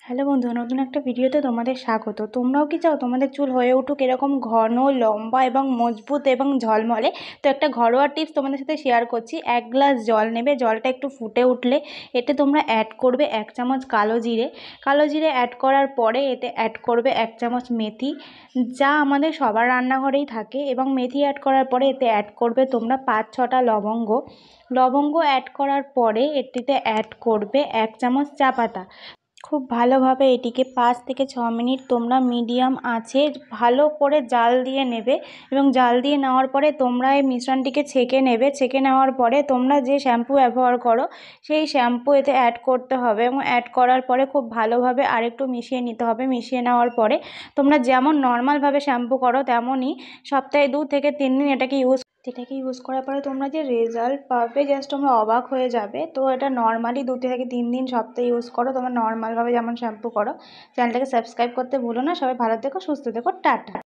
Hello বন্ধুরা, নতুন একটা ভিডিওতে তোমাদের স্বাগত। তোমরাও কি চাও তোমাদের চুল হয়ে উঠুক এরকম ঘন, লম্বা এবং মজবুত এবং ঝলমলে? তো একটা ঘরোয়া টিপস তোমাদের সাথে শেয়ার করছি। 1 গ্লাস জল নেবে, জলটা একটু ফুটে উঠলে এতে তোমরা অ্যাড করবে 1 চামচ কালো জিরে। কালো জিরে অ্যাড করার পরে এতে অ্যাড করবে 1 চামচ মেথি, যা আমাদের সবার রান্নাঘরেই থাকে। এবং মেথি অ্যাড করার পরে এতে অ্যাড করবে তোমরা 5-6টা লবঙ্গ। লবঙ্গ অ্যাড করার পরে এটিতে অ্যাড করবে 1 চামচ চা পাতা। খুব ভালোভাবে এটিকে 5 থেকে 6 মিনিট তোমরা মিডিয়াম আঁচে ভালো করে জাল দিয়ে নেবে। এবং জাল দিয়ে নেওয়ার পরে তোমরা এই মিশ্রণটিকে ছেঁকে নেবে। ছেঁকে নেওয়ার পরে তোমরা যে শ্যাম্পু ব্যবহার করো সেই শ্যাম্পু এতে অ্যাড করতে হবে, এবং অ্যাড করার পরে খুব ভালোভাবে আরেকটু মিশিয়ে নিতে হবে। মিশিয়ে নেওয়ার পরে তোমরা যেমন নর্মালভাবে শ্যাম্পু করো তেমনই সপ্তাহে 2 থেকে 3 দিন এটাকে ইউজ করার পরে তোমরা যে রেজাল্ট পাবে, জাস্ট তোমরা অবাক হয়ে যাবে। তো এটা নর্মালি 2 থেকে 3 দিন সপ্তাহে ইউজ করো, তোমরা নর্মালভাবে যেমন শ্যাম্পু করো। চ্যানেলটাকে সাবস্ক্রাইব করতে ভুলো না। সবাই ভালো থেকো, সুস্থ থেকো, টাটা।